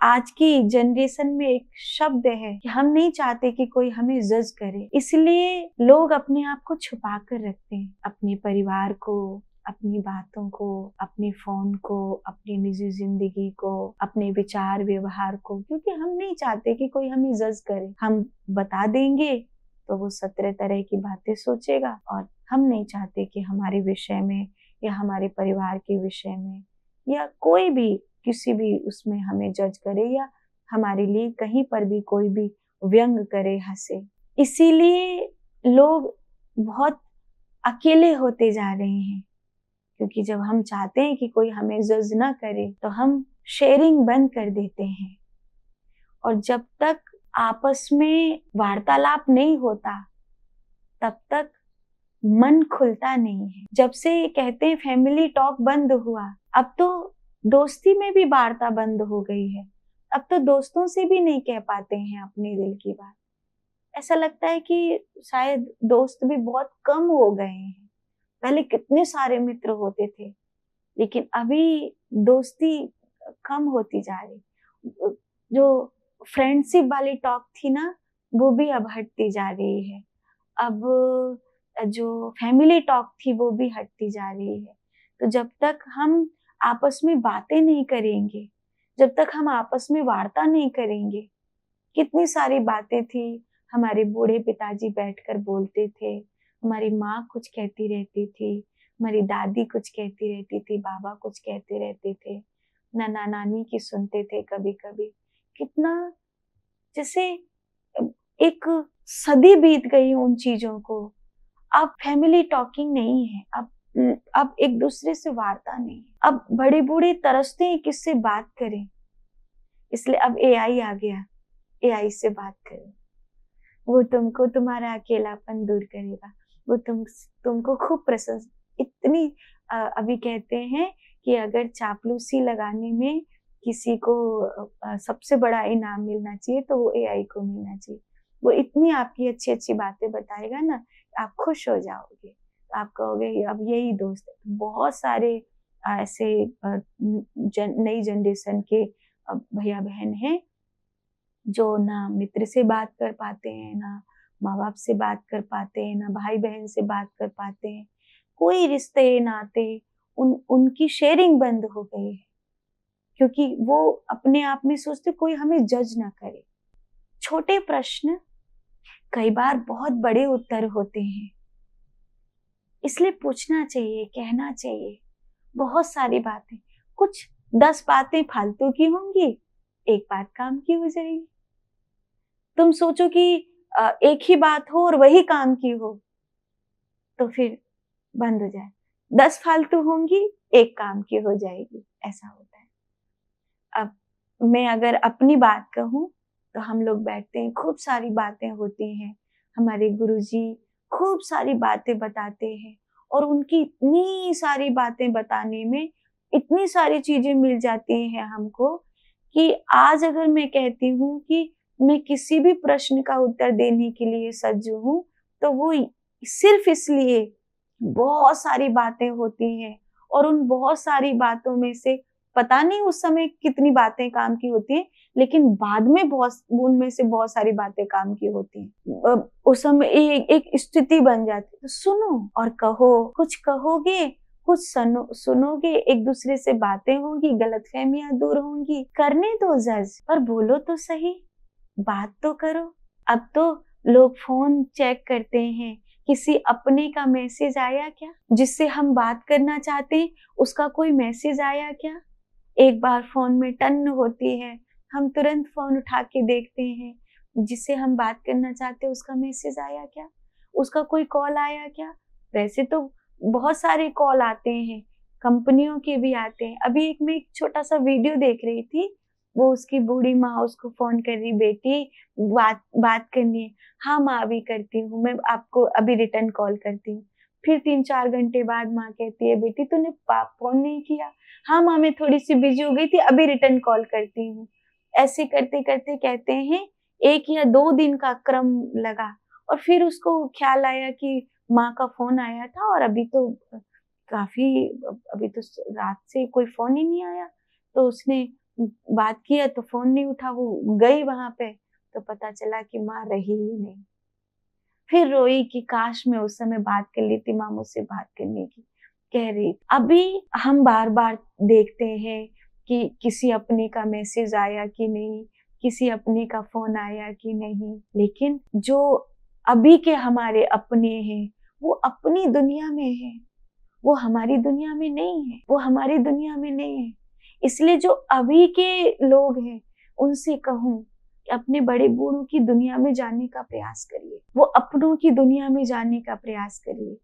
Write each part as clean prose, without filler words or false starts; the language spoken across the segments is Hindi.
आज की जनरेशन में एक शब्द है कि हम नहीं चाहते कि कोई हमें जज करे, इसलिए लोग अपने आप को छुपा कर रखते हैं, अपने परिवार को, अपनी बातों को, अपने फोन को, अपनी निजी जिंदगी को, अपने विचार व्यवहार को, क्योंकि हम नहीं चाहते कि कोई हमें जज करे। हम बता देंगे तो वो 17 तरह की बातें सोचेगा, और हम नहीं चाहते कि हमारे विषय में या हमारे परिवार के विषय में या कोई भी किसी भी उसमें हमें जज करे या हमारे लिए कहीं पर भी कोई भी व्यंग करे, हंसे। इसीलिए लोग बहुत अकेले होते जा रहे हैं, क्योंकि जब हम चाहते हैं कि कोई हमें जज ना करे तो हम शेयरिंग बंद कर देते हैं, और जब तक आपस में वार्तालाप नहीं होता तब तक मन खुलता नहीं है। जब से कहते हैं फैमिली टॉक बंद हुआ, अब तो दोस्ती में भी वार्ता बंद हो गई है। अब तो दोस्तों से भी नहीं कह पाते हैं अपने दिल की बात। ऐसा लगता है कि शायद दोस्त भी बहुत कम हो गए हैं। पहले कितने सारे मित्र होते थे, लेकिन अभी दोस्ती कम होती जा रही। जो फ्रेंडशिप वाली टॉक थी ना, वो भी अब हटती जा रही है। अब जो फैमिली टॉक थी वो भी हटती जा रही है। तो जब तक हम आपस में बातें नहीं करेंगे, जब तक हम आपस में वार्ता नहीं करेंगे, कितनी सारी बातें थी। हमारे बूढ़े पिताजी बैठकर बोलते थे, हमारी माँ कुछ कहती रहती थी, हमारी दादी कुछ कहती रहती थी, बाबा कुछ कहते रहते थे, नाना नानी की सुनते थे कभी कभी। कितना जैसे एक सदी बीत गई उन चीजों को। अब फैमिली टॉकिंग नहीं है, अब एक दूसरे से वार्ता नहीं है। अब बड़े बूढ़े तरसते हैं किससे बात करें, इसलिए अब एआई आ गया, एआई से बात करो, वो तुमको तुम्हारा अकेलापन दूर करेगा, वो तुमको खूब इतनी अभी कहते हैं कि अगर चापलूसी लगाने में किसी को सबसे बड़ा इनाम मिलना चाहिए तो वो एआई को मिलना चाहिए। वो इतनी आपकी अच्छी अच्छी बातें बताएगा ना, आप खुश हो जाओगे, आप कहोगे अब यही दोस्त है। बहुत सारे ऐसे नई जनरेशन के भैया बहन हैं जो ना मित्र से बात कर पाते हैं, ना माँ बाप से बात कर पाते हैं, ना भाई बहन से बात कर पाते हैं। कोई रिश्ते नाते उनकी शेयरिंग बंद हो गई है, क्योंकि वो अपने आप में सोचते कोई हमें जज ना करे। छोटे प्रश्न कई बार बहुत बड़े उत्तर होते हैं, इसलिए पूछना चाहिए, कहना चाहिए। बहुत सारी बातें, कुछ 10 बातें फालतू की होंगी, एक बात काम की हो जाएगी। तुम सोचो कि एक ही बात हो और वही काम की हो, तो फिर बंद हो जाए। 10 फालतू होंगी, एक काम की हो जाएगी, ऐसा होता है। अब मैं अगर अपनी बात कहूँ तो हम लोग बैठते हैं, खूब सारी बातें होती हैं। हमारे गुरुजी खूब सारी बातें बताते हैं, और उनकी इतनी सारी बातें बताने में इतनी सारी चीजें मिल जाती हैं हमको कि आज अगर मैं कहती हूँ कि मैं किसी भी प्रश्न का उत्तर देने के लिए सज्ज हूँ, तो वो सिर्फ इसलिए बहुत सारी बातें होती हैं, और उन बहुत सारी बातों में से पता नहीं उस समय कितनी बातें काम की होती है, लेकिन बाद में उनमें से बहुत सारी बातें काम की होती हैं। उस समय एक स्थिति बन जाती है, तो सुनो और कहो, कुछ कहोगे, कुछ सुनोगे, एक दूसरे से बातें होंगी, गलतफहमियां दूर होंगी। करने दो जज, पर बोलो तो सही, बात तो करो। अब तो लोग फोन चेक करते हैं, किसी अपने का मैसेज आया क्या, जिससे हम बात करना चाहते हैं उसका कोई मैसेज आया क्या। एक बार फोन में टन होती है, हम तुरंत फोन उठा के देखते हैं, जिससे हम बात करना चाहते हैं उसका मैसेज आया क्या, उसका कोई कॉल आया क्या। वैसे तो बहुत सारे कॉल आते हैं, कंपनियों के भी आते हैं। अभी मैं एक छोटा सा वीडियो देख रही थी, वो उसकी बूढ़ी माँ उसको फोन कर रही, बेटी बात करनी है। हाँ माँ अभी करती हूँ, मैं आपको अभी रिटर्न कॉल करती हूँ। फिर 3-4 घंटे बाद माँ कहती है, बेटी तूने फोन नहीं किया। हाँ माँ मैं थोड़ी सी बिजी हो गई थी, अभी रिटर्न कॉल करती हूँ। ऐसे करते करते कहते हैं 1 या 2 दिन का क्रम लगा, और फिर उसको ख्याल आया कि माँ का फोन आया था, और अभी तो रात से कोई फोन ही नहीं आया। तो उसने बात किया तो फोन नहीं उठा, वो गई वहां पे तो पता चला कि माँ रही ही नहीं। फिर रोई कि काश मैं उस समय बात कर लेती, माँ मुझसे बात करने की कह रही। अभी हम बार बार देखते हैं कि किसी अपने का मैसेज आया कि नहीं, किसी अपने का फोन आया कि नहीं, लेकिन जो अभी के हमारे अपने हैं वो अपनी दुनिया में है, वो हमारी दुनिया में नहीं है, वो हमारी दुनिया में नहीं है। इसलिए जो अभी के लोग हैं उनसे कहूं कि अपने बड़े बूढ़ों की दुनिया में जाने का प्रयास करिए, वो अपनों की दुनिया में जाने का प्रयास करिए।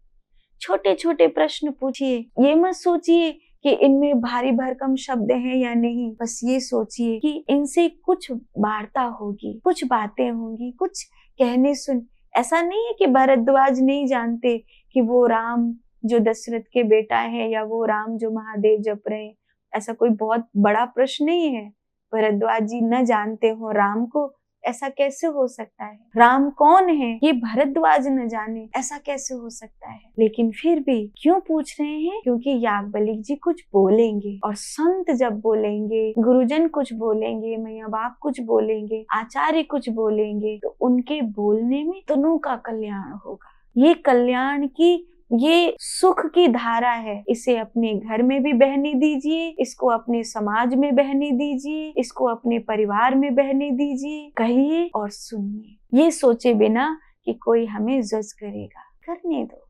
छोटे छोटे प्रश्न पूछिए, ये मत सोचिए कि इनमें भारी भरकम शब्द हैं या नहीं, बस ये सोचिए कि इनसे कुछ वार्ता होगी, कुछ बातें होंगी, कुछ कहने सुन। ऐसा नहीं है कि भरद्वाज नहीं जानते कि वो राम जो दशरथ के बेटा है या वो राम जो महादेव जप रहे हैं, ऐसा कोई बहुत बड़ा प्रश्न नहीं है। भरद्वाज जी न जानते हो राम को, ऐसा कैसे हो सकता है? राम कौन है ये भरद्वाज न जाने, ऐसा कैसे हो सकता है? लेकिन फिर भी क्यों पूछ रहे हैं? क्योंकि याज्ञवल्क्य जी कुछ बोलेंगे, और संत जब बोलेंगे, गुरुजन कुछ बोलेंगे, मैया बाप कुछ बोलेंगे, आचार्य कुछ बोलेंगे, तो उनके बोलने में दोनों का कल्याण होगा। ये कल्याण की, ये सुख की धारा है। इसे अपने घर में भी बहने दीजिए, इसको अपने समाज में बहने दीजिए, इसको अपने परिवार में बहने दीजिए। कहिए और सुनिए, ये सोचे बिना कि कोई हमें जज करेगा। करने दो।